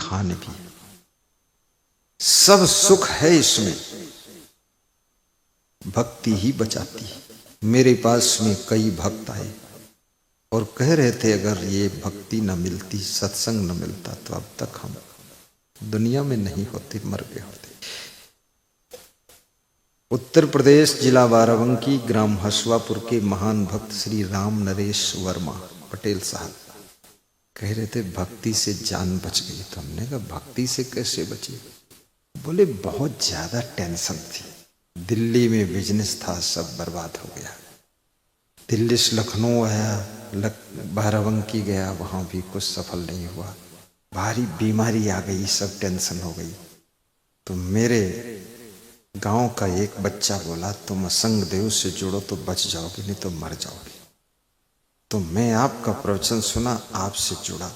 खान भी, सब सुख है इसमें, भक्ति ही बचाती है। मेरे पास में कई भक्त आए और कह रहे थे अगर ये भक्ति न मिलती, सत्संग न मिलता तो अब तक हम दुनिया में नहीं होते, मर गए होते। उत्तर प्रदेश जिला बाराबंकी, ग्राम हसवापुर के महान भक्त श्री राम नरेश वर्मा पटेल साहब कह रहे थे भक्ति से जान बच गई। तो हमने कहा भक्ति से कैसे बची? बोले बहुत ज्यादा टेंशन थी, दिल्ली में बिजनेस था सब बर्बाद हो गया, दिल्ली से लखनऊ आया, बाराबंकी गया, वहां भी कुछ सफल नहीं हुआ, भारी बीमारी आ गई, सब टेंशन हो गई। तो मेरे गांव का एक बच्चा बोला तुम असंग देव से जुड़ो तो बच जाओगे, नहीं तो मर जाओगे। तो मैं आपका प्रवचन सुना, आपसे जुड़ा,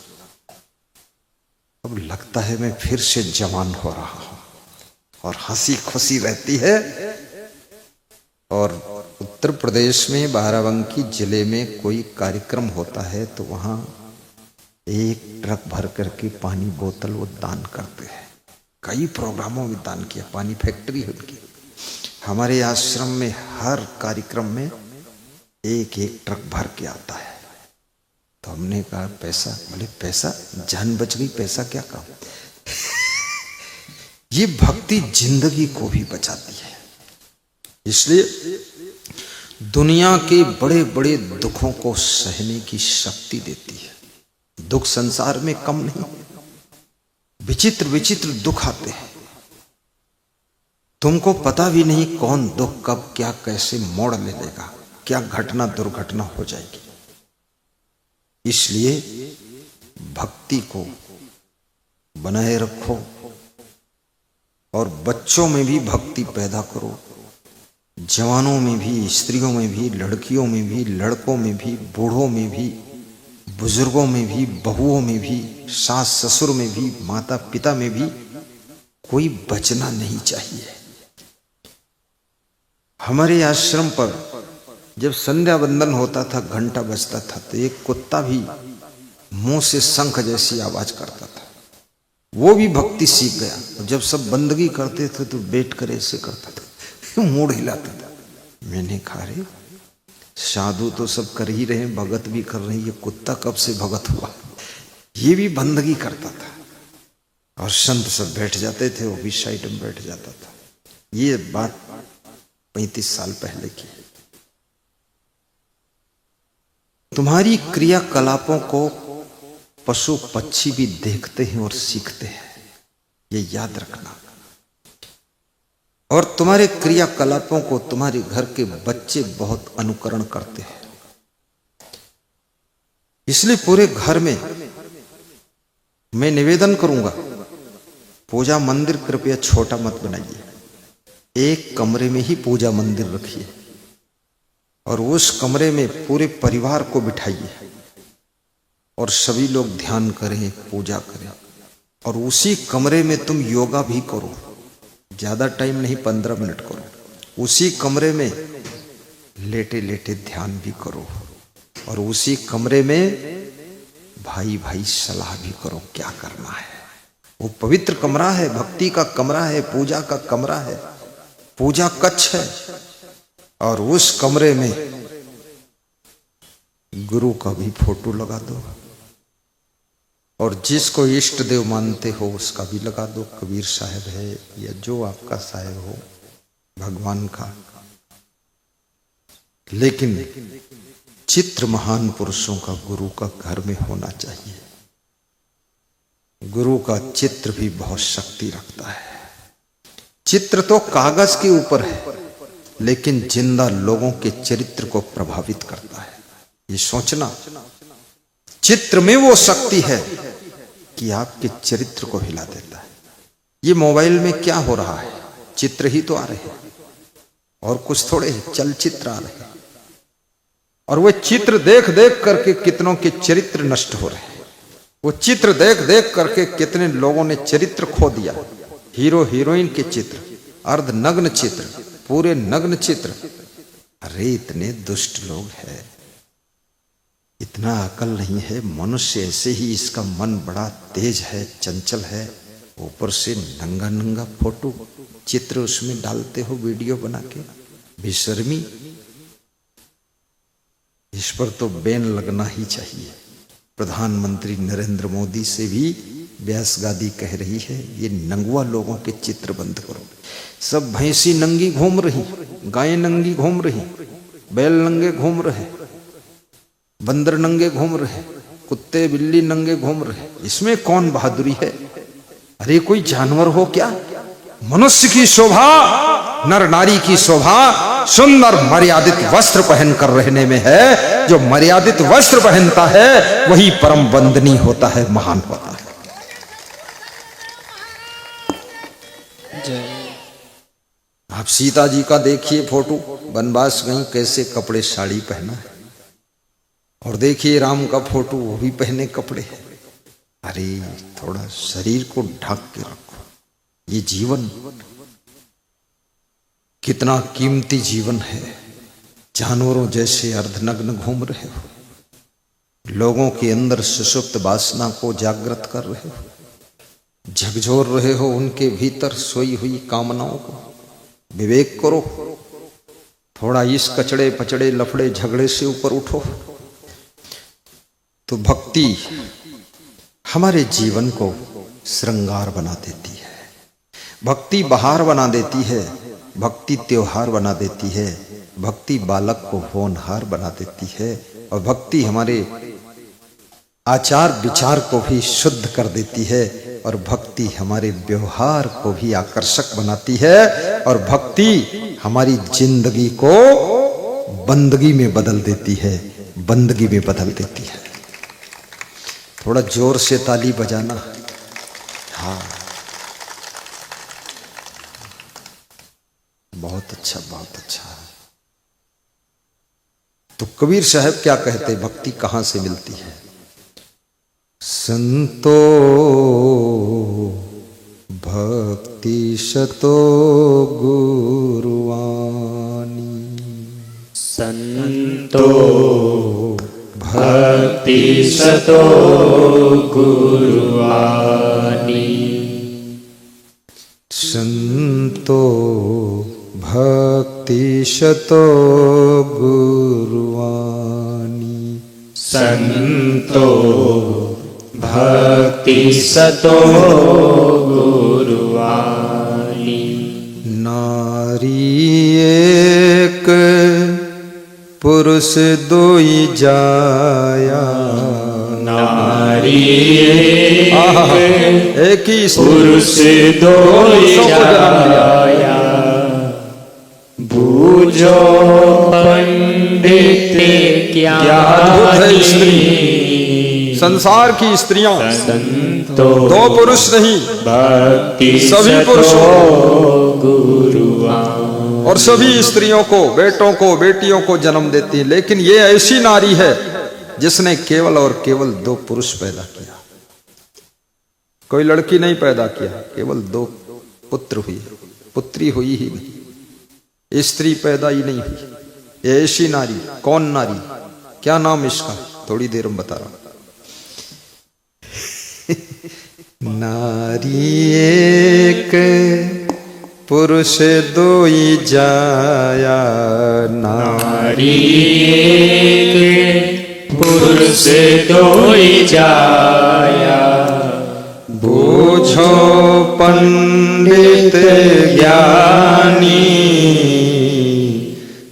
अब लगता है मैं फिर से जवान हो रहा हूं और हंसी खुशी रहती है। और उत्तर प्रदेश में बाराबंकी जिले में कोई कार्यक्रम होता है तो वहां एक ट्रक भर करके पानी बोतल वो दान करते हैं। कई प्रोग्रामों में दान किया, पानी फैक्ट्री है उनकी। हमारे आश्रम में हर कार्यक्रम में एक एक ट्रक भर के आता है। तो हमने कहा पैसा, बोले पैसा, जान बच गई, पैसा क्या काम। ये भक्ति जिंदगी को भी बचाती है। इसलिए दुनिया के बड़े बड़े दुखों को सहने की शक्ति देती है। दुख संसार में कम नहीं, विचित्र विचित्र दुख आते हैं, तुमको पता भी नहीं कौन दुख कब क्या कैसे मोड़ ले लेगा, क्या घटना दुर्घटना हो जाएगी। इसलिए भक्ति को बनाए रखो और बच्चों में भी भक्ति पैदा करो, जवानों में भी, स्त्रियों में भी, लड़कियों में भी, लड़कों में भी, बूढ़ों में भी, बुजुर्गों में भी, बहुओं में भी, सास ससुर में भी, माता पिता में भी कोई बचना नहीं चाहिए। हमारे आश्रम पर जब संध्या वंदन होता था, घंटा बजता था, तो एक कुत्ता भी मुंह से शंख जैसी आवाज करता था, वो भी भक्ति सीख गया। और जब सब बंदगी करते थे तो बैठ कर ऐसे करता था, मूड हिलाता था। मैंने कहा रे साधु तो सब कर ही रहे, भगत भी कर रहे, ये कुत्ता कब से भगत हुआ? ये भी बंदगी करता था। और संत सब बैठ जाते थे, वो भी साइड में बैठ जाता था। ये बात 35 साल पहले की। तुम्हारी क्रियाकलापों को पशु पक्षी भी देखते हैं और सीखते हैं, ये याद रखना। और तुम्हारे क्रियाकलापों को तुम्हारे घर के बच्चे बहुत अनुकरण करते हैं। इसलिए पूरे घर में मैं निवेदन करूंगा, पूजा मंदिर कृपया छोटा मत बनाइए, एक कमरे में ही पूजा मंदिर रखिए और उस कमरे में पूरे परिवार को बिठाइए और सभी लोग ध्यान करें, पूजा करें। और उसी कमरे में तुम योगा भी करो, ज्यादा टाइम नहीं, 15 मिनट करो। उसी कमरे में लेटे लेटे ध्यान भी करो और उसी कमरे में भाई भाई सलाह भी करो क्या करना है। वो पवित्र कमरा है, भक्ति का कमरा है, पूजा का कमरा है, पूजा कक्ष है। और उस कमरे में गुरु का भी फोटो लगा दो और जिसको इष्ट देव मानते हो उसका भी लगा दो, कबीर साहब है या जो आपका साहब हो, भगवान का। लेकिन चित्र महान पुरुषों का, गुरु का घर में होना चाहिए। गुरु का चित्र भी बहुत शक्ति रखता है। चित्र तो कागज के ऊपर है लेकिन जिंदा लोगों के चरित्र को प्रभावित करता है। ये सोचना, चित्र में वो शक्ति है कि आपके चरित्र को हिला देता है। ये मोबाइल में क्या हो रहा है, चित्र ही तो आ रहे हैं और कुछ थोड़े चलचित्र आ रहे हैं। और वो चित्र देख देख करके कितनों के चरित्र नष्ट हो रहे हैं। वो चित्र देख देख करके कितने लोगों ने चरित्र खो दिया। हीरो हीरोइन के चित्र, अर्ध नग्न चित्र, पूरे नग्न चित्र। अरे इतने दुष्ट लोग हैं, इतना अकल नहीं है। मनुष्य ऐसे ही इसका मन बड़ा तेज है, चंचल है, ऊपर से नंगा नंगा फोटो चित्र उसमें डालते हो वीडियो बना के, बेशर्मी। इस पर तो बैन लगना ही चाहिए। प्रधानमंत्री नरेंद्र मोदी से भी व्यास गादी कह रही है ये नंगवा लोगों के चित्र बंद करो। सब भैंसी नंगी घूम रही, गायें नंगी घूम रही, बैल नंगे घूम रहे, बंदर नंगे घूम रहे, कुत्ते बिल्ली नंगे घूम रहे, इसमें कौन बहादुरी है? अरे कोई जानवर हो क्या? मनुष्य की शोभा, नर नारी की शोभा सुंदर मर्यादित वस्त्र पहनकर रहने में है। जो मर्यादित वस्त्र पहनता है वही परम वंदनीय होता है, महान होता है। आप सीता जी का देखिए फोटो, वनवास गई, कैसे कपड़े साड़ी पहना है, और देखिए राम का फोटो, वो भी पहने कपड़े हैं। अरे थोड़ा शरीर को ढक के रखो। ये जीवन कितना कीमती जीवन है। जानवरों जैसे अर्धनग्न घूम रहे हो, लोगों के अंदर सुषुप्त वासना को जागृत कर रहे हो, झकझोर रहे हो उनके भीतर सोई हुई कामनाओं को। विवेक करो, थोड़ा इस कचड़े पचड़े लफड़े झगड़े से ऊपर उठो। तो भक्ति हमारे जीवन को श्रृंगार बना देती है, भक्ति बहार बना देती है, भक्ति त्योहार बना देती है, भक्ति बालक को होनहार बना देती है, और भक्ति हमारे आचार विचार को भी शुद्ध कर देती है, और भक्ति हमारे व्यवहार को भी आकर्षक बनाती है, और भक्ति हमारी जिंदगी को बंदगी में बदल देती है, बंदगी में बदल देती है। थोड़ा जोर से ताली बजाना। हाँ, बहुत अच्छा, बहुत अच्छा। तो कबीर साहब क्या कहते, भक्ति कहां से मिलती है? संतो भक्ति शतो गुरुवाणी, संतो भक्ति शतो गुरुवाणी, संतो भक्ति शतो गुरुवाणी, संतो भक्ति शतो गुरुवाणी। नारी एक पुरुष दोई जाया, नारी एक ही पुरुष दोई जाया, बूझो पंडित ज्ञानी। संसार की स्त्रियां संतो दो पुरुष नहीं, भक्ति सभी पुरुषों गुरुवाणी, और सभी स्त्रियों को, बेटों को, बेटियों को जन्म देती है। लेकिन ये ऐसी नारी है जिसने केवल और केवल दो पुरुष पैदा किया, कोई लड़की नहीं पैदा किया, केवल दो पुत्र हुई, पुत्री हुई ही नहीं, स्त्री पैदा ही नहीं हुई। ये ऐसी नारी, कौन नारी, क्या नाम इसका, थोड़ी देर में बता रहा हूं। नारी एक पुरुष दोई जाया, नारी एक पुरुष दोई जाया, बूझो पंडित ज्ञानी,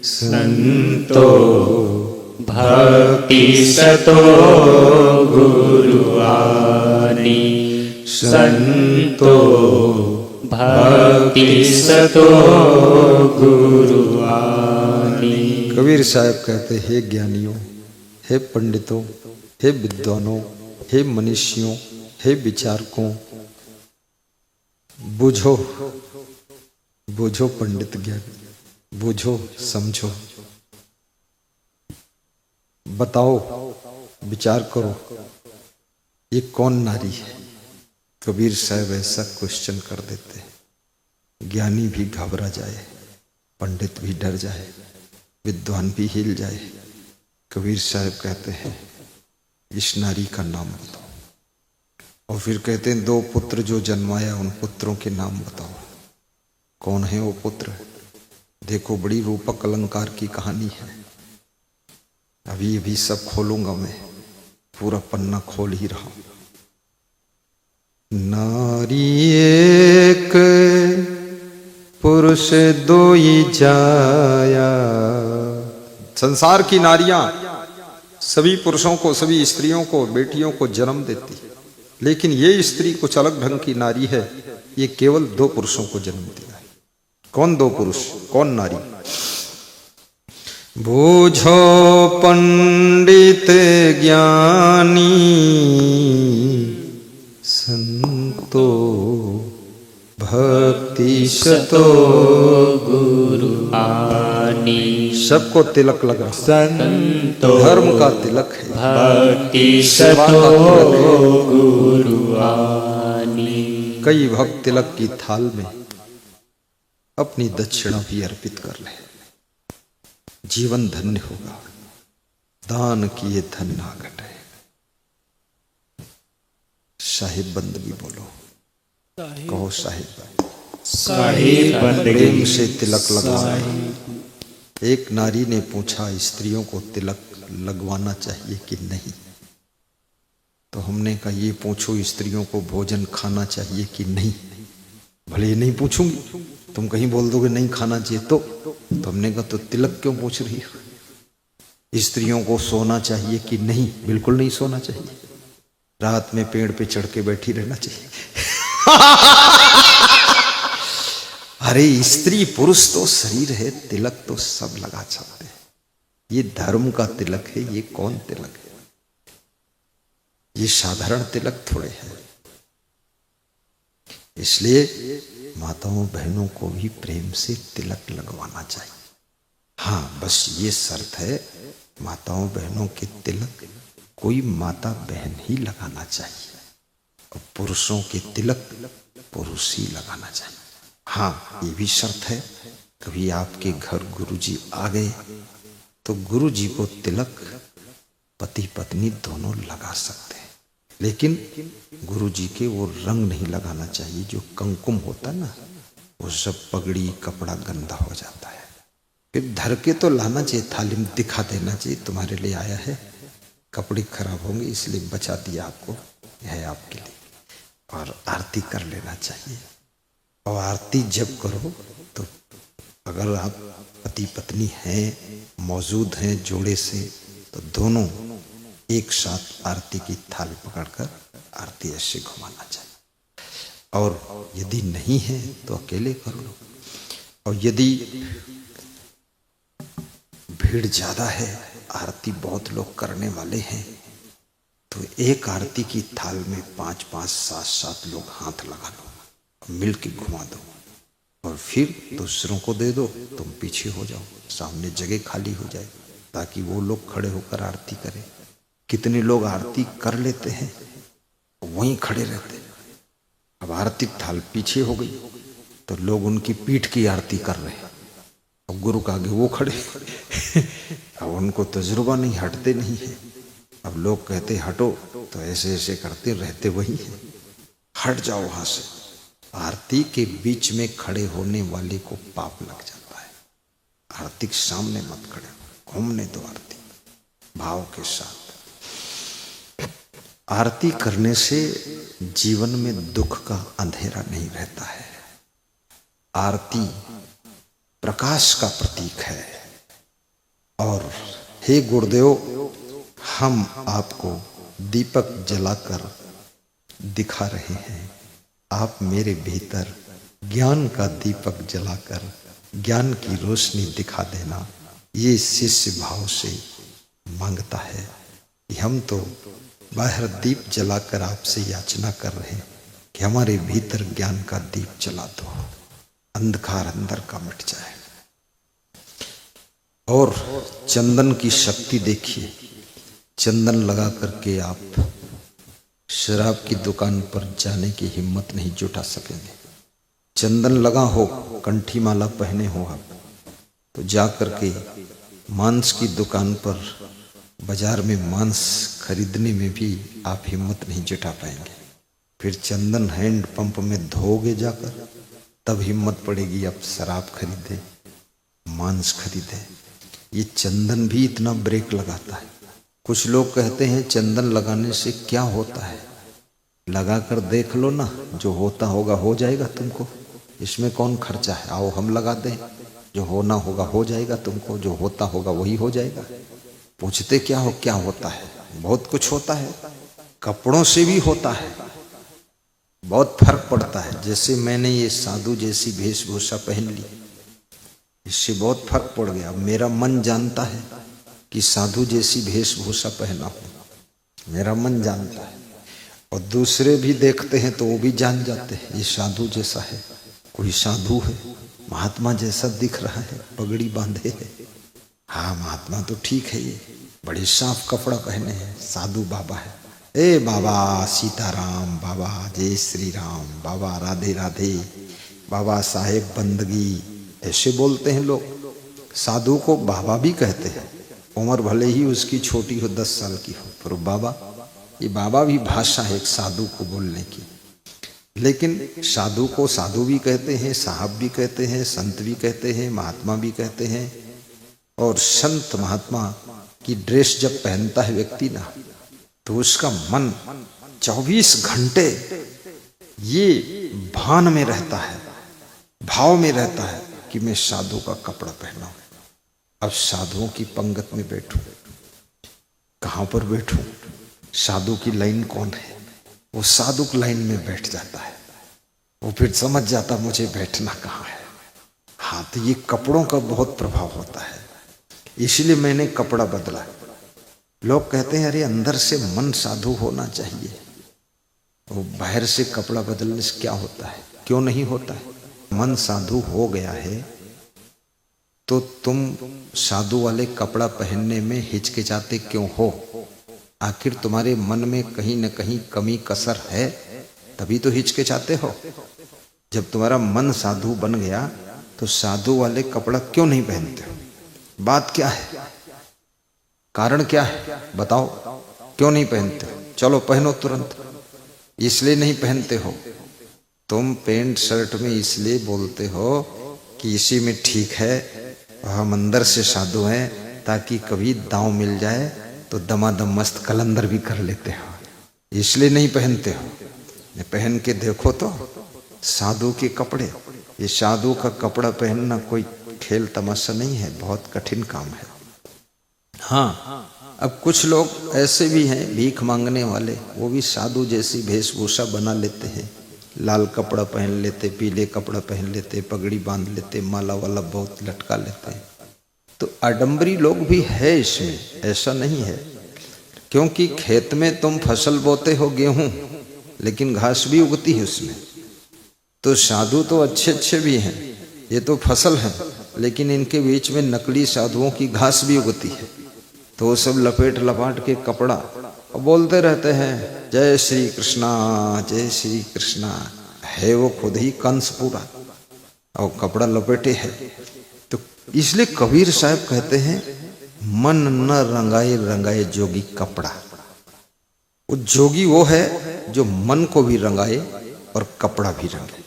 संतो भक्ति शतो गुरुवाणी, संतो भक्ति शतो गुरुवाणी। कबीर साहब कहते, हे ज्ञानियों, हे पंडितों, हे विद्वानों, हे मनीषियों, हे विचारकों, बूझो, बूझो पंडित ज्ञानी, बूझो, समझो, बताओ, विचार करो, ये कौन नारी है? कबीर साहब ऐसा क्वेश्चन कर देते, ज्ञानी भी घबरा जाए, पंडित भी डर जाए, विद्वान भी हिल जाए। कबीर साहब कहते हैं, इस नारी का नाम बताओ। और फिर कहते हैं 2 पुत्र जो जन्माया उन पुत्रों के नाम बताओ। कौन है वो पुत्र? देखो बड़ी रूपक अलंकार की कहानी है। अभी अभी सब खोलूंगा मैं, पूरा पन्ना खोल ही रहा हूं। नारी एक पुरुष दोई जाया। संसार की नारियां सभी पुरुषों को, सभी स्त्रियों को, बेटियों को जन्म देती, लेकिन ये स्त्री कुछ अलग ढंग की नारी है। ये केवल 2 पुरुषों को जन्म दिया है। कौन 2 पुरुष, कौन नारी? बूझो पंडित ज्ञानी संतो भक्ति सतो गुरु आनी। सबको तिलक लग रहा, संतो धर्म का तिलक है, भक्ति सेवा का सतो तिलक है। गुरु आनी। कई भक्त तिलक की थाल में अपनी दक्षिणा भी अर्पित कर ले, जीवन धन्य होगा। दान किए धन ना घटे। साहिब बंदगी बोलो, कहो साहिब। साहिब बंदगी। प्रेम से तिलक लगवाना। एक नारी ने पूछा स्त्रियों को तिलक लगवाना चाहिए कि नहीं? तो हमने कहा ये पूछो स्त्रियों को भोजन खाना चाहिए कि नहीं। भले नहीं पूछूंगी, तुम कहीं बोल दोगे नहीं खाना चाहिए तो हमने कहा तो तिलक क्यों पूछ रही हो? स्त्रियों को सोना चाहिए कि नहीं? बिल्कुल नहीं सोना चाहिए। रात में पेड़ पे चढ़ के बैठी रहना चाहिए। अरे स्त्री पुरुष तो शरीर है, तिलक तो सब लगा सकते हैं। ये धर्म का तिलक है, ये कौन तिलक है? ये साधारण तिलक थोड़े है। इसलिए माताओं बहनों को भी प्रेम से तिलक लगवाना चाहिए। हाँ, बस ये शर्त है, माताओं बहनों के तिलक कोई माता बहन ही लगाना चाहिए, और पुरुषों के तिलक पुरुष ही लगाना चाहिए। हाँ, ये भी शर्त है, कभी आपके घर गुरुजी आ गए तो गुरुजी को तिलक पति पत्नी दोनों लगा सकते हैं, लेकिन गुरुजी के वो रंग नहीं लगाना चाहिए जो कंकुम होता ना, वो सब पगड़ी कपड़ा गंदा हो जाता है। फिर धर के तो लाना चाहिए, थाली में दिखा देना चाहिए तुम्हारे लिए आया है, कपड़े खराब होंगे इसलिए बचा दिया आपको, यह है आपके लिए। और आरती कर लेना चाहिए। और आरती जब करो तो अगर आप पति पत्नी हैं, मौजूद हैं जोड़े से, तो दोनों एक साथ आरती की थाल पकड़कर आरती ऐसे घुमाना चाहिए। और यदि नहीं है तो अकेले कर लो। और यदि भीड़ ज्यादा है, आरती बहुत लोग करने वाले हैं, तो एक आरती की थाल में 5-5, 7-7 लोग हाथ लगा लो, मिल के घुमा दो, और फिर दूसरों को दे दो, तुम पीछे हो जाओ, सामने जगह खाली हो जाए, ताकि वो लोग खड़े होकर आरती करें। कितने लोग आरती कर लेते हैं, वहीं खड़े रहते हैं। अब आरती थाल पीछे हो गई तो लोग उनकी पीठ की आरती कर रहे हैं, अब गुरु के आगे वो खड़े। अब उनको तजुर्बा नहीं, हटते नहीं है। अब लोग कहते हटो, तो ऐसे ऐसे करते रहते वही हैं। हट जाओ वहां से। आरती के बीच में खड़े होने वाले को पाप लग जाता है। आरती के सामने मत खड़े हो, घूमने दो आरती भाव के साथ। आरती करने से जीवन में दुख का अंधेरा नहीं रहता है। आरती प्रकाश का प्रतीक है। और हे गुरुदेव, हम आपको दीपक जलाकर दिखा रहे हैं, आप मेरे भीतर ज्ञान का दीपक जलाकर ज्ञान की रोशनी दिखा देना। ये शिष्य भाव से मांगता है कि हम तो बाहर दीप जलाकर आपसे याचना कर रहे हैं कि हमारे भीतर ज्ञान का दीप जला दो, अंधकार अंदर का मिट जाए। और चंदन की शक्ति देखिए, चंदन लगा करके आप शराब की दुकान पर जाने की हिम्मत नहीं जुटा सकेंगे। चंदन लगा हो, कंठी माला पहने हो आप, तो जा करके मांस की दुकान पर बाजार में मांस खरीदने में भी आप हिम्मत नहीं जुटा पाएंगे। फिर चंदन हैंड पंप में धोगे जाकर, तब हिम्मत पड़ेगी अब शराब खरीदे, मांस खरीदे। ये चंदन भी इतना ब्रेक लगाता है। कुछ लोग कहते हैं चंदन लगाने से क्या होता है, लगा कर देख लो ना, जो होता होगा हो जाएगा तुमको, इसमें कौन खर्चा है, आओ हम लगा दें, जो होना होगा हो जाएगा तुमको, जो होता होगा वही हो जाएगा। पूछते क्या हो, क्या होता है? बहुत कुछ होता है, कपड़ों से भी होता है, बहुत फर्क पड़ता है। जैसे मैंने ये साधु जैसी वेशभूषा पहन ली, इससे बहुत फर्क पड़ गया। मेरा मन जानता है कि साधु जैसी वेशभूषा पहना हूं, मेरा मन जानता है। और दूसरे भी देखते हैं तो वो भी जान जाते हैं ये साधु जैसा है, कोई साधु है, महात्मा जैसा दिख रहा है, पगड़ी बांधे है, हाँ महात्मा तो ठीक है, ये बड़े साफ कपड़ा पहने हैं, साधु बाबा है। ए बाबा सीताराम, बाबा जय श्री राम, बाबा राधे राधे, बाबा साहेब बंदगी, ऐसे बोलते हैं लोग। साधु को बाबा भी कहते हैं, उम्र भले ही उसकी छोटी हो, 10 साल की हो, पर बाबा, ये बाबा भी भाषा है एक साधु को बोलने की। लेकिन साधु को साधु भी कहते हैं, साहब भी कहते हैं, संत भी कहते हैं, महात्मा भी कहते हैं। और संत महात्मा की ड्रेस जब पहनता है व्यक्ति ना, तो उसका मन 24 घंटे ये भान में रहता है, भाव में रहता है कि मैं साधु का कपड़ा पहना हूं। अब साधुओं की पंगत में बैठूं, कहां पर बैठूं, साधु की लाइन कौन है, वो साधु की लाइन में बैठ जाता है। वो फिर समझ जाता मुझे बैठना कहाँ है। हाँ, तो ये कपड़ों का बहुत प्रभाव होता है, इसलिए मैंने कपड़ा बदला। लोग कहते हैं अरे अंदर से मन साधु होना चाहिए, वो बाहर से कपड़ा बदलने से क्या होता है, क्यों नहीं होता है? मन साधु हो गया है तो तुम साधु वाले कपड़ा पहनने में हिचकिचाते क्यों हो? आखिर तुम्हारे मन में कहीं न कहीं कमी कसर है, तभी तो हिचकिचाते हो। जब तुम्हारा मन साधु बन गया तो साधु वाले कपड़ा क्यों नहीं पहनते हो? बात क्या है, कारण क्या है, बताओ क्यों नहीं पहनते हो? चलो पहनो तुरंत। इसलिए नहीं पहनते हो, तुम पैंट शर्ट में इसलिए बोलते हो कि इसी में ठीक है, हम अंदर से साधु हैं, ताकि कभी दांव मिल जाए तो दमादम मस्त कलंदर भी कर लेते हो, इसलिए नहीं पहनते हो। पहन के देखो तो साधु के कपड़े, ये साधु का कपड़ा पहनना कोई खेल तमाशा नहीं है, बहुत कठिन काम है। हाँ, अब कुछ लोग ऐसे भी हैं भीख मांगने वाले, वो भी साधु जैसी वेशभूषा बना लेते हैं, लाल कपड़ा पहन लेते, पीले कपड़ा पहन लेते, पगड़ी बांध लेते, माला वाला बहुत लटका लेते हैं। तो आडंबरी लोग भी है इसमें, ऐसा नहीं है। क्योंकि खेत में तुम फसल बोते हो गेहूं, लेकिन घास भी उगती है उसमें। तो साधु तो अच्छे अच्छे भी हैं, ये तो फसल है, लेकिन इनके बीच में नकली साधुओं की घास भी उगती है। तो वो सब लपेट लपाट के कपड़ा और बोलते रहते हैं जय श्री कृष्णा, जय श्री कृष्णा, है वो खुद ही कंस पूरा और कपड़ा लपेटे है। तो इसलिए कबीर साहब कहते हैं मन न रंगाए रंगाए जोगी कपड़ा। वो जोगी वो है जो मन को भी रंगाए और कपड़ा भी रंगे।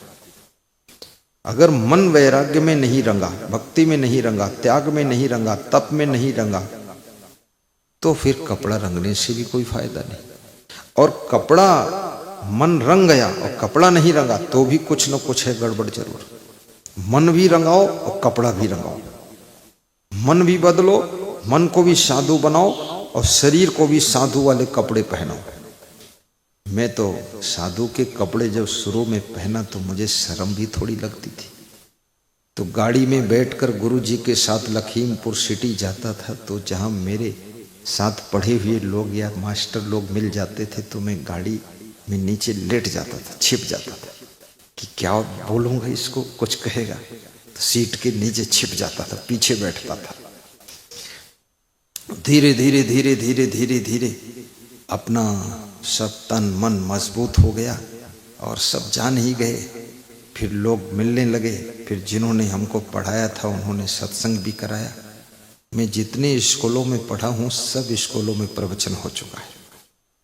अगर मन वैराग्य में नहीं रंगा, भक्ति में नहीं रंगा, त्याग में नहीं रंगा, तप में नहीं रंगा, तो फिर कपड़ा रंगने से भी कोई फायदा नहीं। और कपड़ा मन रंग गया और कपड़ा नहीं रंगा तो भी कुछ न कुछ है गड़बड़ जरूर। मन भी रंगाओ और कपड़ा भी रंगाओ, मन भी बदलो, मन को भी साधु बनाओ और शरीर को भी साधु वाले कपड़े पहनाओ। मैं तो साधु के कपड़े जब शुरू में पहना तो मुझे शर्म भी थोड़ी लगती थी। तो गाड़ी में बैठकर गुरु जी के साथ लखीमपुर सिटी जाता था, तो जहाँ मेरे साथ पढ़े हुए लोग या मास्टर लोग मिल जाते थे तो मैं गाड़ी में नीचे लेट जाता था, छिप जाता था कि क्या बोलूँगा इसको, कुछ कहेगा, तो सीट के नीचे छिप जाता था, पीछे बैठता था। धीरे धीरे धीरे धीरे धीरे धीरे अपना सब तन मन मजबूत हो गया और सब जान ही गए। फिर लोग मिलने लगे, फिर जिन्होंने हमको पढ़ाया था उन्होंने सत्संग भी कराया, मैं जितने स्कूलों में पढ़ा हूँ सब स्कूलों में प्रवचन हो चुका है,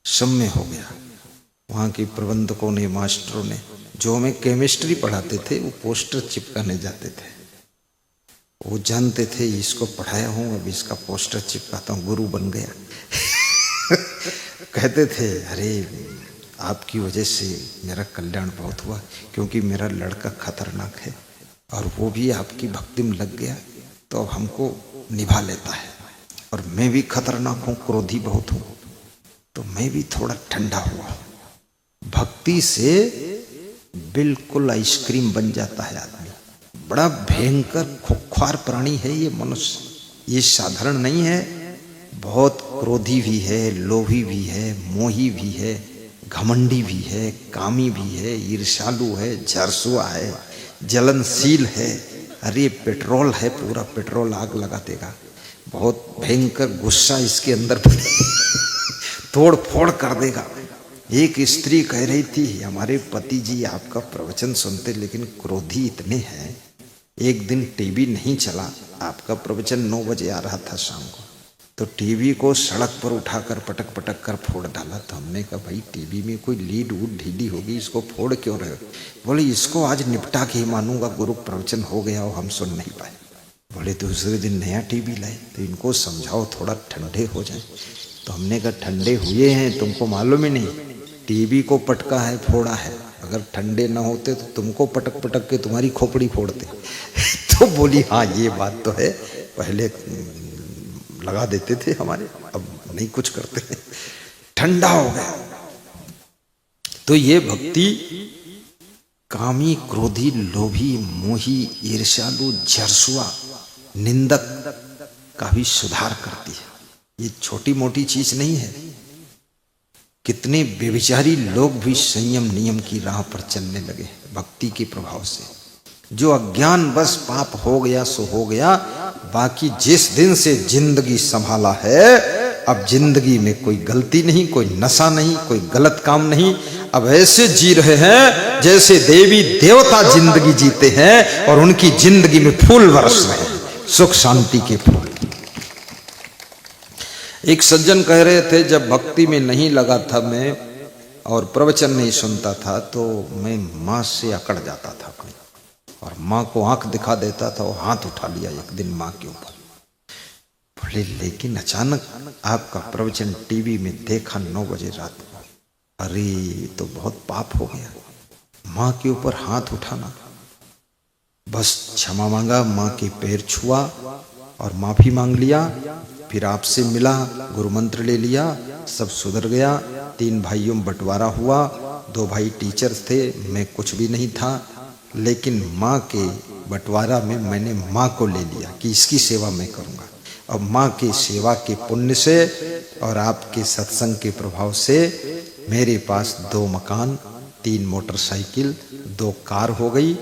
सब में हो गया। वहाँ के प्रबंधकों ने, मास्टरों ने, जो हमें केमिस्ट्री पढ़ाते थे वो पोस्टर चिपकाने जाते थे। वो जानते थे इसको पढ़ाया हूँ, अब इसका पोस्टर चिपकाता हूँ, गुरु बन गया। कहते थे अरे आपकी वजह से मेरा कल्याण बहुत हुआ, क्योंकि मेरा लड़का खतरनाक है और वो भी आपकी भक्ति में लग गया तो अब हमको निभा लेता है। और मैं भी खतरनाक हूँ, क्रोधी बहुत हूँ, तो मैं भी थोड़ा ठंडा हुआ। भक्ति से बिल्कुल आइसक्रीम बन जाता है आदमी। बड़ा भयंकर खुख्वार प्राणी है ये मनुष्य, ये साधारण नहीं है। बहुत क्रोधी भी है, लोभी भी है, मोही भी है, घमंडी भी है, कामी भी है, ईर्ष्यालु है, झरसुआ है, जलनशील है। अरे पेट्रोल है, पूरा पेट्रोल आग लगा देगा। बहुत भयंकर गुस्सा इसके अंदर तोड़ फोड़ कर देगा। एक स्त्री कह रही थी हमारे पति जी आपका प्रवचन सुनते लेकिन क्रोधी इतने हैं, एक दिन टीवी नहीं चला, आपका प्रवचन 9 बजे आ रहा था शाम को, तो टीवी को सड़क पर उठाकर पटक पटक कर फोड़ डाला। तो हमने कहा भाई टीवी में कोई लीड वूड ढीली होगी, इसको फोड़ क्यों रहे हो? बोले इसको आज निपटा के ही मानूंगा, गुरु प्रवचन हो गया और हम सुन नहीं पाए। बोले दूसरे दिन नया टीवी लाए, तो इनको समझाओ थोड़ा ठंडे हो जाए। तो हमने कहा ठंडे हुए हैं, तुमको मालूम ही नहीं, टीवी को पटका है, फोड़ा है। अगर ठंडे ना होते तो तुमको पटक पटक के तुम्हारी खोपड़ी फोड़ते। तो बोली हाँ ये बात तो है, पहले लगा देते थे हमारे, अब नहीं कुछ करते, ठंडा हो गया। तो ये भक्ति कामी, क्रोधी, लोभी, मोही, ईर्ष्यालु, झरसुआ, निंदक का भी सुधार करती है। ये छोटी मोटी चीज नहीं है। कितने बेविचारी लोग भी संयम नियम की राह पर चलने लगे भक्ति के प्रभाव से। जो अज्ञान बस पाप हो गया सो हो गया, बाकी जिस दिन से जिंदगी संभाला है, अब जिंदगी में कोई गलती नहीं, कोई नशा नहीं, कोई गलत काम नहीं। अब ऐसे जी रहे हैं जैसे देवी देवता जिंदगी जीते हैं और उनकी जिंदगी में फूल बरस रहे हैं, सुख शांति के फूल। एक सज्जन कह रहे थे जब भक्ति में नहीं लगा था मैं और प्रवचन नहीं सुनता था तो मैं माँ से अकड़ जाता था और माँ को आंख दिखा देता था और हाथ उठा लिया एक दिन माँ के ऊपर। बोले लेकिन अचानक आपका प्रवचन टीवी में देखा 9 बजे रात को, अरे तो बहुत पाप हो गया। माँ के ऊपर हाथ उठाना, बस क्षमा मांगा, माँ के पैर छुआ और माफी मांग लिया। फिर आपसे मिला, गुरु मंत्र ले लिया, सब सुधर गया। 3 भाइयों में बंटवारा हुआ, 2 भाई टीचर थे, मैं कुछ भी नहीं था, लेकिन माँ के बंटवारा में मैंने माँ को ले लिया कि इसकी सेवा मैं करूँगा। अब माँ की सेवा के पुण्य से और आपके सत्संग के प्रभाव से मेरे पास 2 मकान, 3 मोटरसाइकिल, 2 कार हो गई।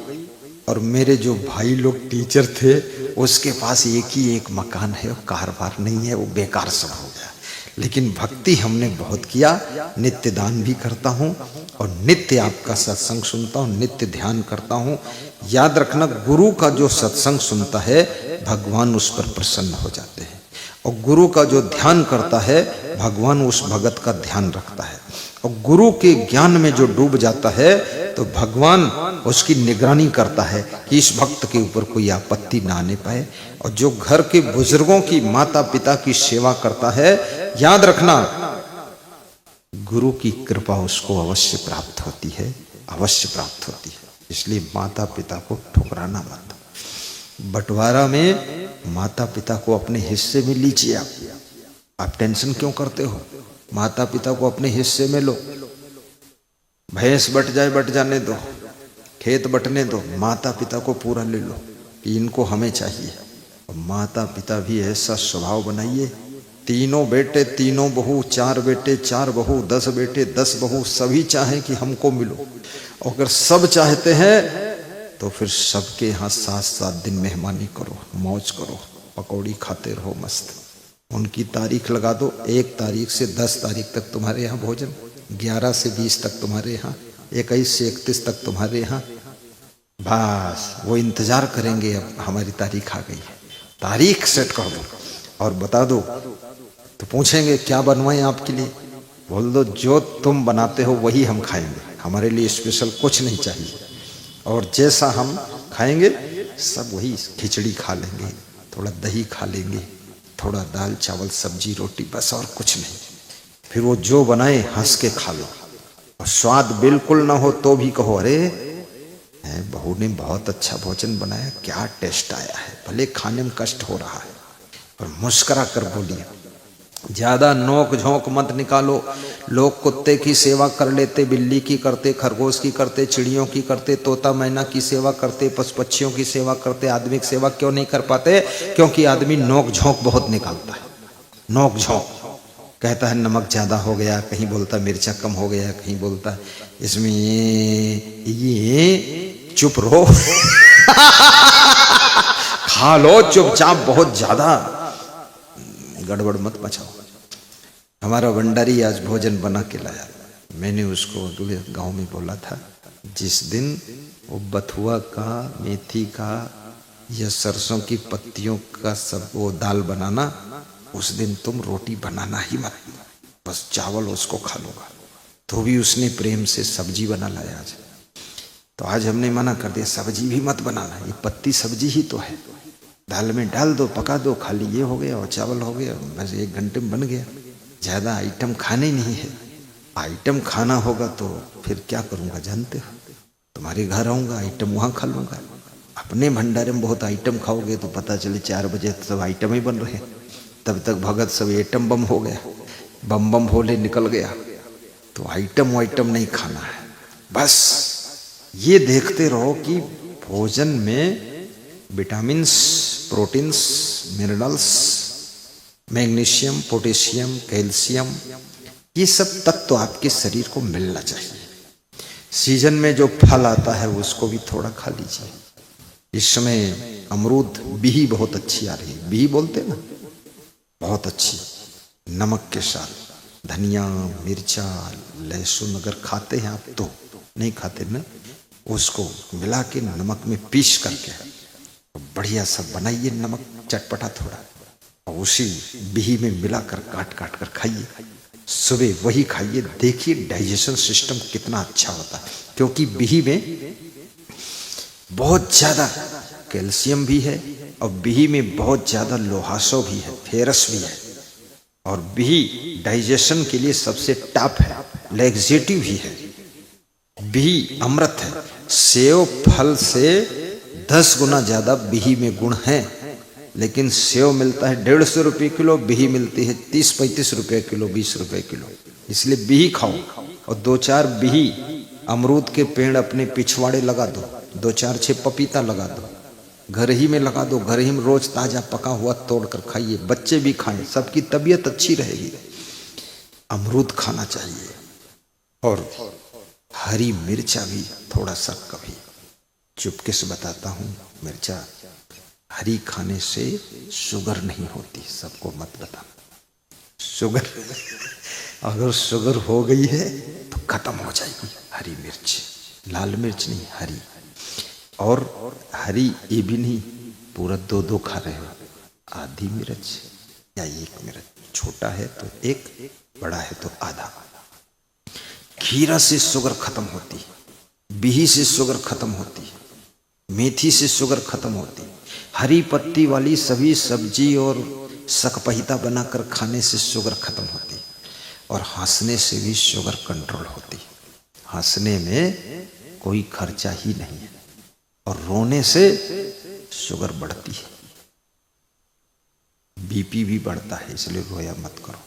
और मेरे जो भाई लोग टीचर थे उसके पास एक मकान है और कार वार नहीं है, वो बेकार सब हो गया। लेकिन भक्ति हमने बहुत किया, नित्य दान भी करता हूँ और नित्य आपका सत्संग सुनता हूँ, नित्य ध्यान करता हूँ। याद रखना, गुरु का जो सत्संग सुनता है भगवान उस पर प्रसन्न हो जाते हैं, और गुरु का जो ध्यान करता है भगवान उस भगत का ध्यान रखता है। और गुरु के ज्ञान में जो डूब जाता है तो भगवान उसकी निगरानी करता है कि इस भक्त के ऊपर कोई आपत्ति ना आने पाए। और जो घर के बुजुर्गों की, माता पिता की सेवा करता है, याद रखना गुरु की कृपा उसको अवश्य प्राप्त होती है, अवश्य प्राप्त होती है। इसलिए माता पिता को ठुकराना मत। बंटवारा में माता पिता को अपने हिस्से में लीजिए। आप टेंशन क्यों करते हो? माता पिता को अपने हिस्से में लो। भैंस बट जाए बट जाने दो, खेत बटने दो, माता पिता को पूरा ले लो कि इनको हमें चाहिए। और माता पिता भी ऐसा स्वभाव बनाइए, 3 बेटे 3 बहू, 4 बेटे 4 बहू, 10 बेटे 10 बहू, सभी चाहें कि हमको मिलो। और अगर सब चाहते हैं तो फिर सबके यहाँ 7-7 दिन मेहमानी करो, मौज करो, पकौड़ी खाते रहो मस्त। उनकी तारीख लगा दो, 1 तारीख से 10 तारीख तक तुम्हारे यहाँ भोजन, 11 से 20 तक तुम्हारे यहाँ, 21 से 31 तक तुम्हारे यहाँ। बस वो इंतजार करेंगे, अब हमारी तारीख आ गई है, तारीख सेट कर दो। और बता दो। तो पूछेंगे क्या बनवाएं आपके लिए? बोल दो जो तुम बनाते हो वही हम खाएंगे, हमारे लिए स्पेशल कुछ नहीं चाहिए। और जैसा हम खाएंगे सब वही, खिचड़ी खा लेंगे, थोड़ा दही खा लेंगे, थोड़ा दाल चावल सब्जी रोटी, बस और कुछ नहीं। फिर वो जो बनाए हंस के खा लो, और स्वाद बिल्कुल ना हो तो भी कहो अरे बहू ने बहुत अच्छा भोजन बनाया, क्या टेस्ट आया है, भले खाने में कष्ट हो रहा है, और मुस्कुरा कर बोलिए। ज्यादा नोक झोंक मत निकालो। लोग कुत्ते की सेवा कर लेते, बिल्ली की करते, खरगोश की करते, चिड़ियों की करते, तोता मैना की सेवा करते, पशु पक्षियों की सेवा करते, आदमी की सेवा क्यों नहीं कर पाते? क्योंकि आदमी नोक झोंक बहुत निकालता है। नोक झोंक कहता है नमक ज्यादा हो गया, कहीं बोलता मिर्चा कम हो गया, कहीं बोलता इसमें ये चुप रहो खा लो चुपचाप, बहुत ज्यादा गड़बड़ मत मचाओ। हमारा भंडारी आज भोजन बना के लाया, मैंने उसको गांव में बोला था जिस दिन वो बथुआ का, मेथी का या सरसों की पत्तियों का सब वो दाल बनाना, उस दिन तुम रोटी बनाना ही मत, बस चावल उसको खा लोगा। तो भी उसने प्रेम से सब्जी बना लाया आज। तो आज हमने मना कर दिया सब्जी भी मत बनाना, ये पत्ती सब्जी ही तो है, दाल में डाल दो, पका दो, खाली ये हो गया और चावल हो गया, बस 1 घंटे में बन गया। ज़्यादा आइटम खाने नहीं है। आइटम खाना होगा तो फिर क्या करूँगा जानते हो? तुम्हारे घर आऊँगा, आइटम वहाँ खा लूँगा। अपने भंडारे में बहुत आइटम खाओगे तो पता चले 4 बजे सब आइटम ही बन रहे, तब तक भगत सब एटम बम हो गया, बम बम भोले निकल गया। तो आइटम वाइटम नहीं खाना है, बस ये देखते रहो कि भोजन में vitamins, proteins, minerals, magnesium, potassium, calcium, ये सब तत्व आपके शरीर को मिलना चाहिए। सीजन में जो फल आता है उसको भी थोड़ा खा लीजिए। इस समय अमरूद, बिही बहुत अच्छी आ रही है, बिही बोलते ना, बहुत अच्छी, नमक के साथ धनिया, मिर्चा, लहसुन अगर खाते हैं आप, तो नहीं खाते ना, उसको मिला के नमक में पीस करके बढ़िया सब बनाइए, नमक चटपटा थोड़ा, और उसी बिही में मिलाकर काट काट कर खाइए। सुबह वही खाइए, देखिए डाइजेशन सिस्टम कितना अच्छा होता है, क्योंकि बिही में बहुत ज्यादा कैल्शियम भी है, और बिही में बहुत ज्यादा लोहासो भी है, फेरस भी है, और बिही डाइजेशन के लिए सबसे टॉप है, लैक्सेटिव भी है। बिही अमृत है। सेव फल से 10 गुना ज्यादा बिही में गुण है, लेकिन सेव मिलता है 150 रुपये किलो, बिही मिलती है 30-35 रुपये किलो, 20 रुपये किलो। इसलिए बिही खाओ, और 2-4 बिही अमरूद के पेड़ अपने पिछवाड़े लगा दो, 2-4-6 पपीता लगा दो, घर ही में लगा दो, घर ही में रोज ताजा पका हुआ तोड़ कर खाइए, बच्चे भी खाएं, सबकी तबीयत अच्छी रहेगी। अमरूद खाना चाहिए, और हरी मिर्चा भी थोड़ा सा, कभी चुपके से बताता हूँ, मिर्चा हरी खाने से शुगर नहीं होती, सबको मत बताना। शुगर अगर शुगर हो गई है तो खत्म हो जाएगी। हरी मिर्च, लाल मिर्च नहीं, हरी। और हरी ये भी नहीं पूरा 2-2 खा रहे हो, आधी मिर्च या 1 मिर्च, छोटा है तो 1, बड़ा है तो आधा। खीरा से शुगर खत्म होती, बिही से शुगर खत्म होती, मेथी से शुगर खत्म होती, हरी पत्ती वाली सभी सब्जी और सकपहिता बनाकर खाने से शुगर खत्म होती, और हंसने से भी शुगर कंट्रोल होती। हंसने में कोई खर्चा ही नहीं है, और रोने से शुगर बढ़ती है, बीपी भी बढ़ता है, इसलिए रोया मत करो।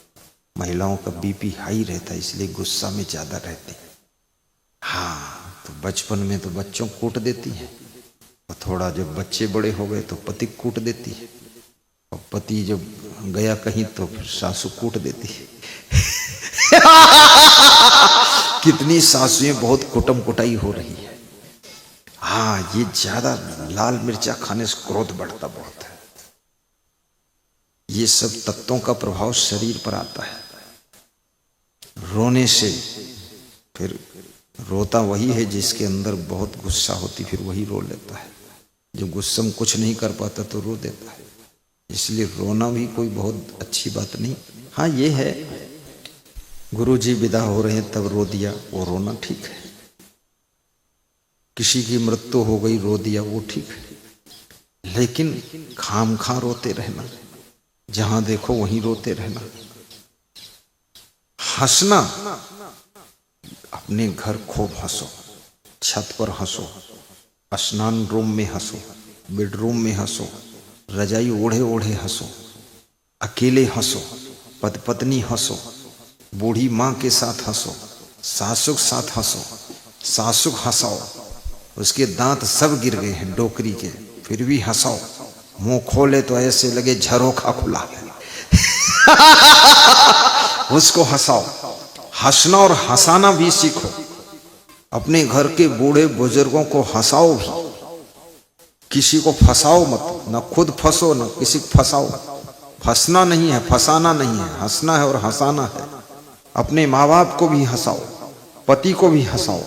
महिलाओं का बीपी हाई रहता है, इसलिए गुस्सा में ज्यादा रहती है। हाँ, तो बचपन में तो बच्चों कूट देती है, और थोड़ा जब बच्चे बड़े हो गए तो पति कूट देती है, और पति जब गया कहीं तो फिर सासू कूट देती है। कितनी सासुएं बहुत कुटम कुटाई हो रही है। हाँ, ये ज्यादा लाल मिर्चा खाने से क्रोध बढ़ता बहुत है। ये सब तत्वों का प्रभाव शरीर पर आता है। रोने से फिर रोता वही है जिसके अंदर बहुत गुस्सा होती, फिर वही रो लेता है। जो गुस्सा में कुछ नहीं कर पाता तो रो देता है। इसलिए रोना भी कोई बहुत अच्छी बात नहीं। हाँ ये है, गुरुजी विदा हो रहे हैं तब रो दिया, वो रोना ठीक है। किसी की मृत्यु हो गई रो दिया, वो ठीक है। लेकिन खामखा रोते रहना, जहां देखो वहीं रोते रहना। हंसना, अपने घर खूब हंसो, छत पर हंसो, स्नान रूम में हंसो, बेडरूम में हंसो, रजाई ओढ़े ओढ़े हंसो, अकेले हंसो, पति पत्नी हंसो, बूढ़ी माँ के साथ हंसो, सासुक साथ हंसो, सासुक हंसाओ, उसके दांत सब गिर गए हैं डोकरी के, फिर भी हंसाओ, मुंह खोले तो ऐसे लगे झरोखा खुला है। उसको हंसाओ। हंसना और हंसाना भी सीखो। अपने घर के बूढ़े बुजुर्गों को हंसाओ भी, किसी को फंसाओ मत, न खुद फंसो न किसी को फंसाओ। फंसना नहीं है, फंसाना नहीं है, हंसना है और हंसाना है। अपने माँ बाप को भी हंसाओ, पति को भी हंसाओ,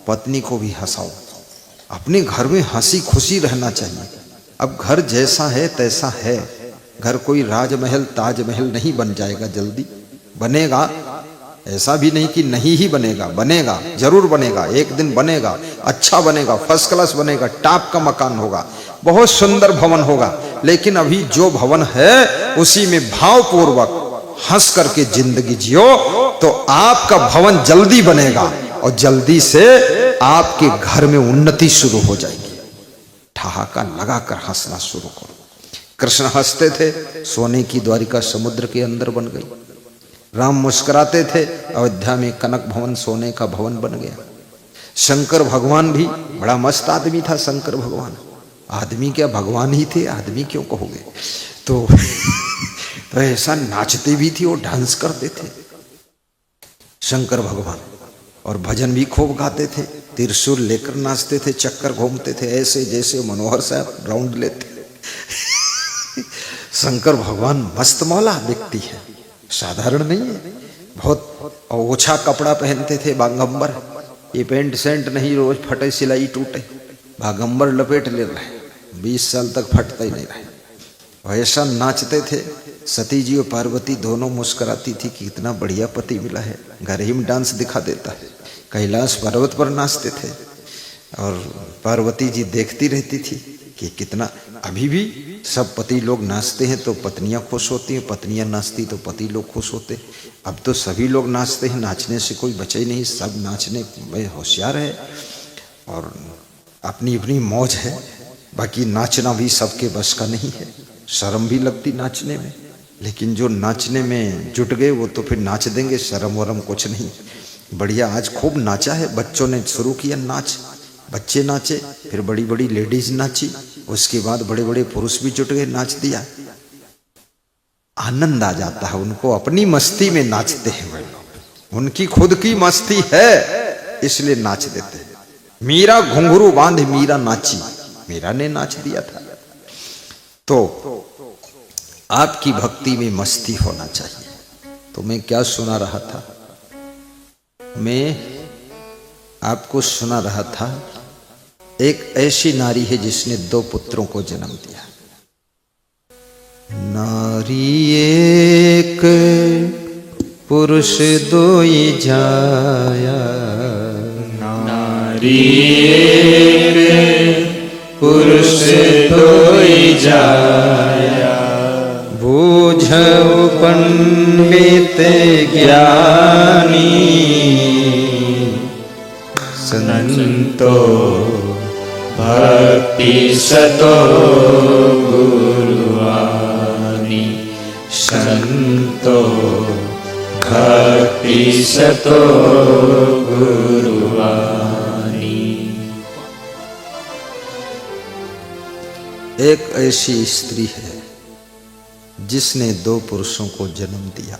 पत्नी को भी हंसाओ। अपने घर में हंसी खुशी रहना चाहिए। अब घर जैसा है तैसा है, घर कोई राजमहल ताजमहल नहीं बन जाएगा जल्दी, बनेगा। ऐसा भी नहीं कि नहीं ही बनेगा, बनेगा, जरूर बनेगा, एक दिन बनेगा, अच्छा बनेगा, फर्स्ट क्लास बनेगा, टॉप का मकान होगा, बहुत सुंदर भवन होगा। लेकिन अभी जो भवन है उसी में भावपूर्वक हंस करके जिंदगी जियो तो आपका भवन जल्दी बनेगा और जल्दी से आपके घर में उन्नति शुरू हो जाएगी। ठहाका लगाकर हंसना शुरू करो। कृष्ण हंसते थे, सोने की द्वारिका समुद्र के अंदर बन गई। राम मुस्कुराते थे, अयोध्या में कनक भवन सोने का भवन बन गया। शंकर भगवान भी बड़ा मस्त आदमी था। शंकर भगवान आदमी क्या, भगवान ही थे, आदमी क्यों कहोगे। तो ऐसा नाचते भी थे और डांस करते थे शंकर भगवान, और भजन भी खूब गाते थे, त्रिशूल लेकर नाचते थे, चक्कर घूमते थे ऐसे जैसे मनोहर साहब राउंड लेते। शंकर भगवान मस्त मौला व्यक्ति है, साधारण नहीं है। बहुत ओछा कपड़ा पहनते थे, बागंबर। ये पेंट सेंट नहीं, रोज फटे सिलाई टूटे, बागंबर लपेट ले रहे, 20 साल तक फटता ही नहीं रहे। ऐसा नाचते थे। सती जी और पार्वती दोनों मुस्कुराती थी कि इतना बढ़िया पति मिला है, घर ही में डांस दिखा देता है। कैलाश पर्वत पर नाचते थे और पार्वती जी देखती रहती थी कि कितना। अभी भी सब पति लोग नाचते हैं तो पत्नियां खुश होती हैं, पत्नियां नाचती तो पति लोग खुश होते। अब तो सभी लोग नाचते हैं, नाचने से कोई बचे ही नहीं, सब नाचने में होशियार है और अपनी अपनी मौज है। बाकी नाचना भी सबके बस का नहीं है, शर्म भी लगती नाचने में। लेकिन जो नाचने में जुट गए वो तो फिर नाच देंगे, शर्म वरम कुछ नहीं। बढ़िया, आज खूब नाचा है। बच्चों ने शुरू किया नाच, बच्चे नाचे, फिर बड़ी बड़ी लेडीज नाची, उसके बाद बड़े बड़े पुरुष भी जुट गए, नाच दिया। आनंद आ जाता है उनको, अपनी मस्ती में नाचते हैं वे लोग। उनकी खुद की मस्ती है इसलिए नाच देते हैं। मीरा घुंघरू बांध मीरा नाची, मीरा ने नाच दिया था। तो आपकी भक्ति में मस्ती होना चाहिए। तो मैं क्या सुना रहा था, मैं आपको सुना रहा था, एक ऐसी नारी है जिसने 2 पुत्रों को जन्म दिया। नारी एक पुरुष दोई जाया, नारी एक पुरुष दोई जाया, बूझऊ पंडित ज्ञानी, संतो भक्ति सतो गुरुवानी, संतो भक्ति सतो गुरुवानी। एक ऐसी स्त्री है जिसने 2 पुरुषों को जन्म दिया।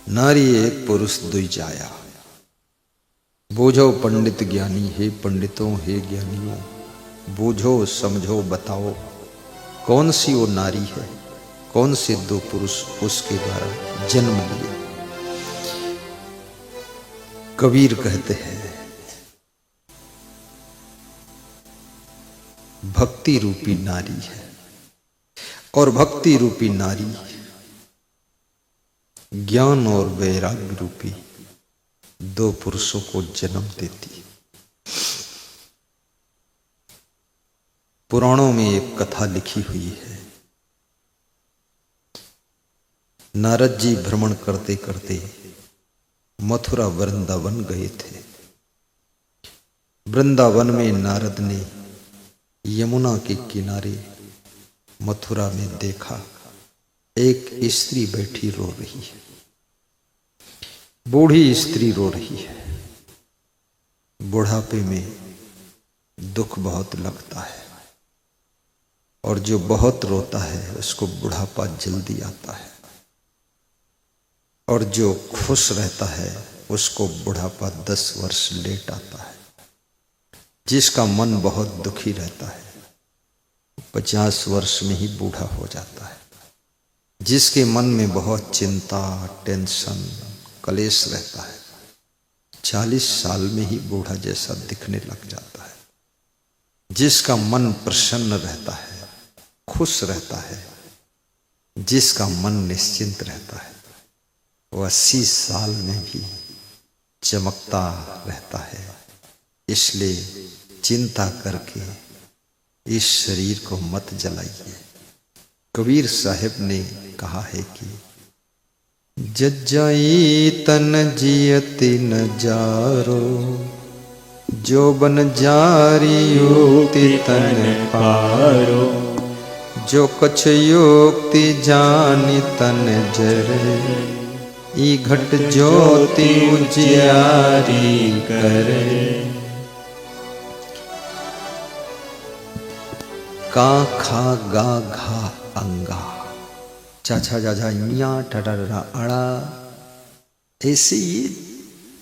नारी एक पुरुष दुई जाया, बूझो पंडित ज्ञानी, हे पंडितों हे ज्ञानियों, बूझो समझो बताओ कौन सी वो नारी है, कौन से 2 पुरुष उसके द्वारा जन्म लिए। कबीर कहते हैं भक्ति रूपी नारी है। और भक्ति रूपी नारी ज्ञान और वैराग्य रूपी दो पुरुषों को जन्म देती। पुराणों में एक कथा लिखी हुई है। नारद जी भ्रमण करते करते मथुरा वृंदावन गए थे। वृंदावन में नारद ने यमुना के किनारे मथुरा में देखा एक स्त्री बैठी रो रही है। बूढ़ी स्त्री रो रही है। बुढ़ापे में दुख बहुत लगता है और जो बहुत रोता है उसको बुढ़ापा जल्दी आता है, और जो खुश रहता है उसको बुढ़ापा 10 वर्ष लेट आता है। जिसका मन बहुत दुखी रहता है 50 वर्ष में ही बूढ़ा हो जाता है। जिसके मन में बहुत चिंता, टेंशन, कलेश रहता है 40 साल में ही बूढ़ा जैसा दिखने लग जाता है। जिसका मन प्रसन्न रहता है, खुश रहता है, जिसका मन निश्चिंत रहता है, वो 80 साल में भी चमकता रहता है। इसलिए चिंता करके इस शरीर को मत जलाइए। कबीर साहब ने कहा है कि जज्जाई तन जियति न जारो, जो बन जारी युक्ति तन पारो, जो कछ युक्ति जानी तन जरे, ई घट ज्योति उजियारी करे। का खा गा घा अंगा, चाचा जाजा इया टटरा अड़ा। ऐसे ही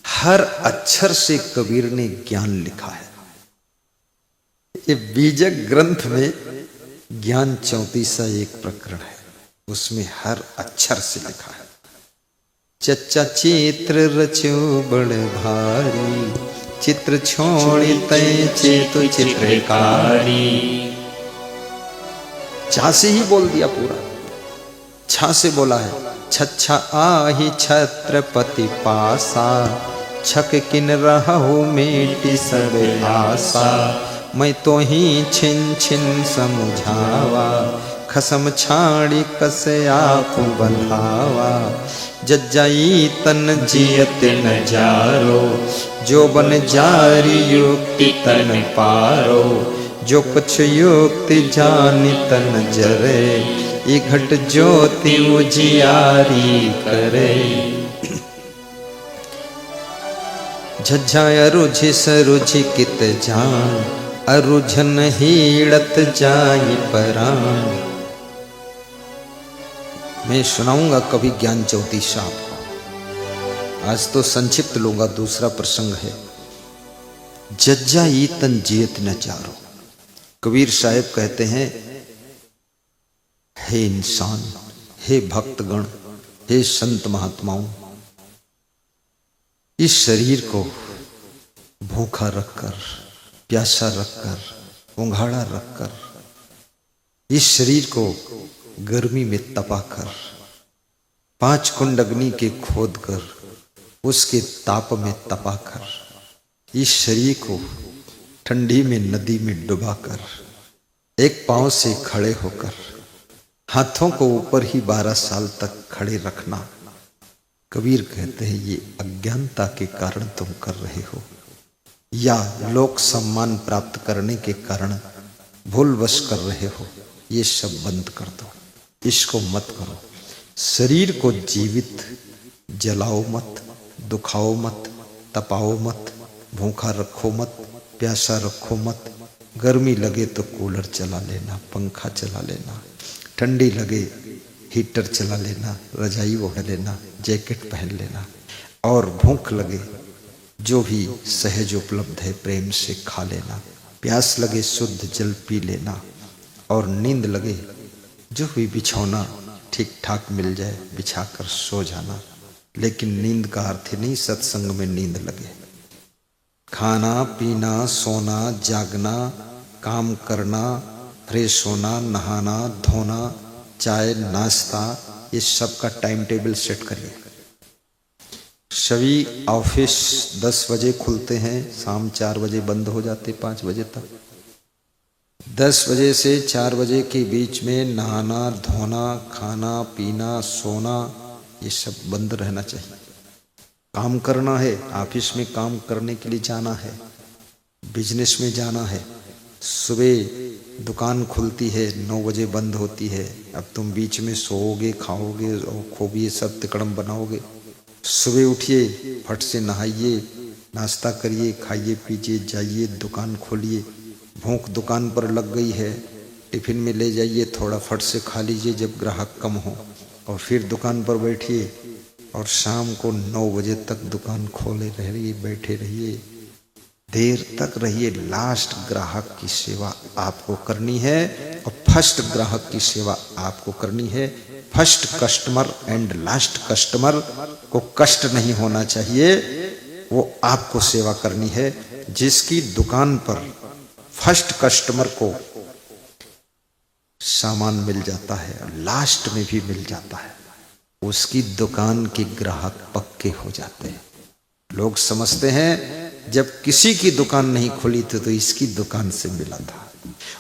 हर अक्षर से कबीर ने ज्ञान लिखा है। ये बीजक ग्रंथ में ज्ञान 34 एक प्रकरण है, उसमें हर अक्षर से लिखा है। चच्चा चित्र रचो बड़ भारी, चित्र छोड़ी तय चेतु चित्रकारी। छा से ही बोल दिया पूरा, छा से बोला है। छच्छा आही छत्रपति पासा, छक किन रहु मेटी सब आसा। मैं तो ही छिन छिन समुझावा, खसम छाड़ी कस आप बंधावा। जज्जाई तन जियत न जारो, जो बन जारी युक्ति तन पारो। जो कुछ युक्ति जानी तन जरे, ये घट ज्योति उजियारी करे। झज्झा अरुझि सरुझि कित जान, अरुझन हीड़त जाई परान। मैं सुनाऊंगा कभी ज्ञान 34 आपको। आज तो संक्षिप्त लूंगा। दूसरा प्रसंग है जज्जा ई तन जियत न चारो। कबीर साहब कहते हैं, हे इंसान, हे भक्तगण, हे संत महात्माओं, इस शरीर को भूखा रखकर, प्यासा रखकर, उंघाड़ा रखकर, इस शरीर को गर्मी में तपाकर, 5 कुंड अग्नि के खोद कर, उसके ताप में तपाकर, इस शरीर को ठंडी में नदी में डुबाकर, एक पांव से खड़े होकर, हाथों को ऊपर ही 12 साल तक खड़े रखना। कबीर कहते हैं ये अज्ञानता के कारण तुम कर रहे हो, या लोक सम्मान प्राप्त करने के कारण भूलवश कर रहे हो। ये सब बंद कर दो, इसको मत करो। शरीर को जीवित जलाओ मत, दुखाओ मत, तपाओ मत, भूखा रखो मत, प्यासा रखो मत। गर्मी लगे तो कूलर चला लेना, पंखा चला लेना, ठंडी लगे हीटर चला लेना, रजाई ओढ़ लेना, जैकेट पहन लेना, और भूख लगे जो भी सहज उपलब्ध है प्रेम से खा लेना, प्यास लगे शुद्ध जल पी लेना, और नींद लगे जो भी बिछौना ठीक ठाक मिल जाए बिछाकर सो जाना। लेकिन नींद का अर्थ नहीं सत्संग में नींद लगे। खाना पीना, सोना, जागना, काम करना, फ्रेश होना, नहाना, धोना, चाय नाश्ता ये सब का टाइम टेबल सेट करिए। सभी ऑफिस 10 बजे खुलते हैं, शाम 4 बजे बंद हो जाते 5 बजे तक। 10 बजे से 4 बजे के बीच में नहाना धोना खाना पीना सोना ये सब बंद रहना चाहिए। काम करना है, ऑफिस में काम करने के लिए जाना है, बिजनेस में जाना है। सुबह दुकान खुलती है 9 बजे बंद होती है। अब तुम बीच में सोओगे खाओगे और खूब ये सब तिकड़म बनाओगे। सुबह उठिए, फट से नहाइए, नाश्ता करिए, खाइए पीजिए, जाइए दुकान खोलिए। भूख दुकान पर लग गई है, टिफिन में ले जाइए, थोड़ा फट से खा लीजिए जब ग्राहक कम हो, और फिर दुकान पर बैठिए और शाम को 9 बजे तक दुकान खोले रहिए, बैठे रहिए, देर तक रहिए। लास्ट ग्राहक की सेवा आपको करनी है और फर्स्ट ग्राहक की सेवा आपको करनी है। First customer and last customer को कष्ट नहीं होना चाहिए, वो आपको सेवा करनी है। जिसकी दुकान पर फर्स्ट कस्टमर को सामान मिल जाता है और लास्ट में भी मिल जाता है, उसकी दुकान के ग्राहक पक्के हो जाते हैं। लोग समझते हैं जब किसी की दुकान नहीं खुली थी तो इसकी दुकान से मिला था,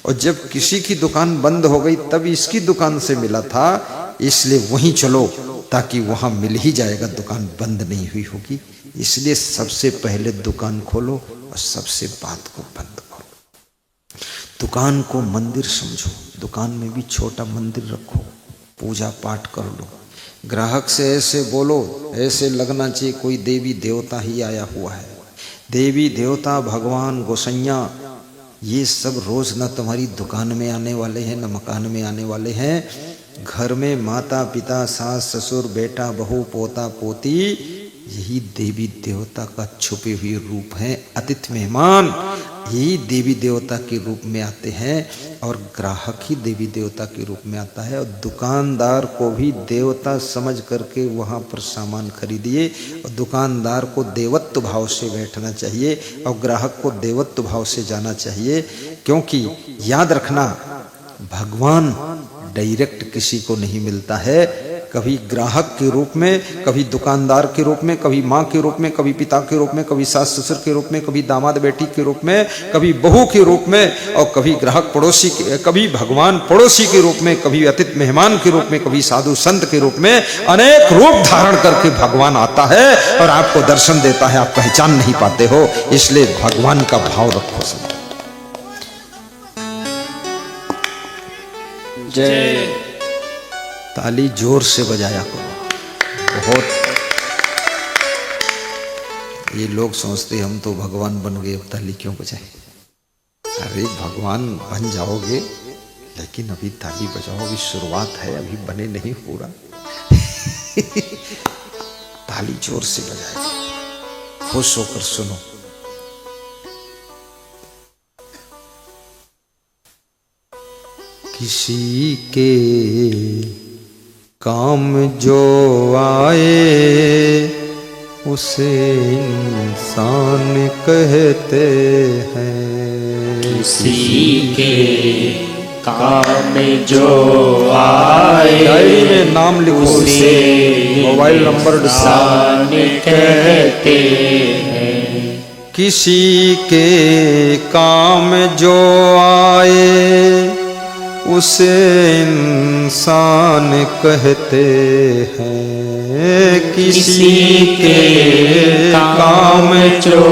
और जब किसी की दुकान बंद हो गई तब इसकी दुकान से मिला था, इसलिए वहीं चलो ताकि वहां मिल ही जाएगा, दुकान बंद नहीं हुई होगी। इसलिए सबसे पहले दुकान खोलो और सबसे बात को बंद करो। दुकान को मंदिर समझो, दुकान में भी छोटा मंदिर रखो, पूजा पाठ कर लो। ग्राहक से ऐसे बोलो, ऐसे लगना चाहिए कोई देवी देवता ही आया हुआ है। देवी देवता भगवान गोसैया ये सब रोज न तुम्हारी दुकान में आने वाले हैं न मकान में आने वाले हैं। घर में माता पिता सास ससुर बेटा बहू पोता पोती यही देवी देवता का छुपे हुए रूप हैं। अतिथि मेहमान यही देवी देवता के रूप में आते हैं और ग्राहक ही देवी देवता के रूप में आता है। और दुकानदार को भी देवता समझ करके वहाँ पर सामान खरीदिए, और दुकानदार को देवत्व भाव से बैठना चाहिए और ग्राहक को देवत्व भाव से जाना चाहिए। क्योंकि याद रखना, भगवान डायरेक्ट किसी को नहीं मिलता है, कभी ग्राहक के रूप में, कभी दुकानदार के रूप में, कभी माँ के रूप में, कभी पिता के रूप में, कभी सास ससुर के रूप में, कभी दामाद बेटी के रूप में, कभी बहू के रूप में, और कभी ग्राहक पड़ोसी के, कभी भगवान पड़ोसी के रूप में, कभी अतिथि मेहमान के रूप में, कभी साधु संत के रूप में। अनेक रूप धारण करके भगवान आता है और आपको दर्शन देता है, आप पहचान नहीं पाते हो। इसलिए भगवान का भाव रखो सब। जय। ताली जोर से बजाया करो। बहुत ये लोग सोचते हम तो भगवान बन गए, अब ताली क्यों बजाए? अरे भगवान बन जाओगे, लेकिन अभी ताली बजाओ, अभी शुरुआत है, अभी बने नहीं पूरा। ताली जोर से बजाए, खुश होकर सुनो। किसी के काम जो आए उसे इंसान कहते हैं। किसी के काम जो आए डायरी में नाम लिखो, उसे मोबाइल नंबर इंसान कहते हैं। किसी के काम जो आए उसे इंसान कहते हैं। किसी के काम जो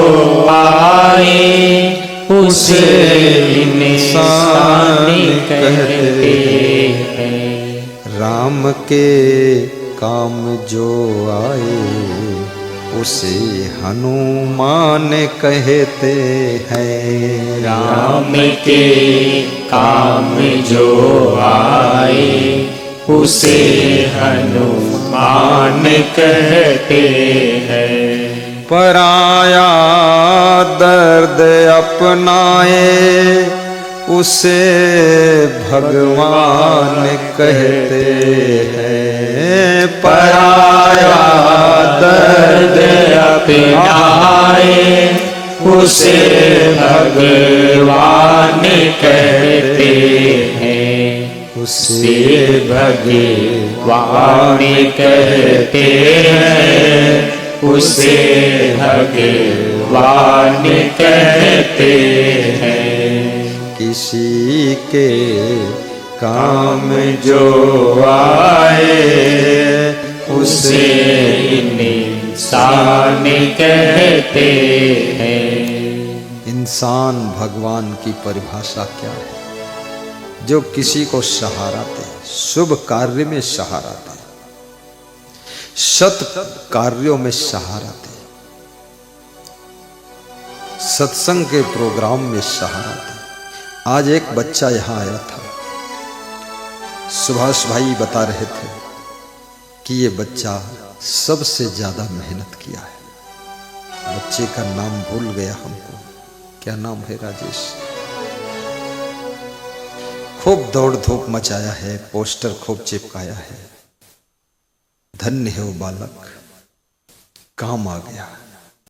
आए उसे इंसान कहते हैं। राम के काम जो आए उसे हनुमान कहते हैं। राम के काम जो आए उसे हनुमान कहते हैं। पराया दर्द अपनाए उसे भगवान कहते हैं। पराया दर्द अपनाए उसे भगवान कहते हैं। उसे भगवान कहते हैं, उसे भगवान कहते हैं। किसी के काम जो आए उसे इंसान कहते हैं। इंसान भगवान की परिभाषा क्या है? जो किसी को सहारा दे, शुभ कार्य में सहारा दे, सत कार्यों में सहारा दे, सत्संग के प्रोग्राम में सहारा दे। आज एक बच्चा यहां आया था, सुभाष भाई बता रहे थे कि ये बच्चा सबसे ज्यादा मेहनत किया है। बच्चे का नाम भूल गया हमको, क्या नाम है? राजेश। खूब दौड़ धूप मचाया है, पोस्टर खूब चिपकाया है। धन्य है वो बालक, काम आ गया।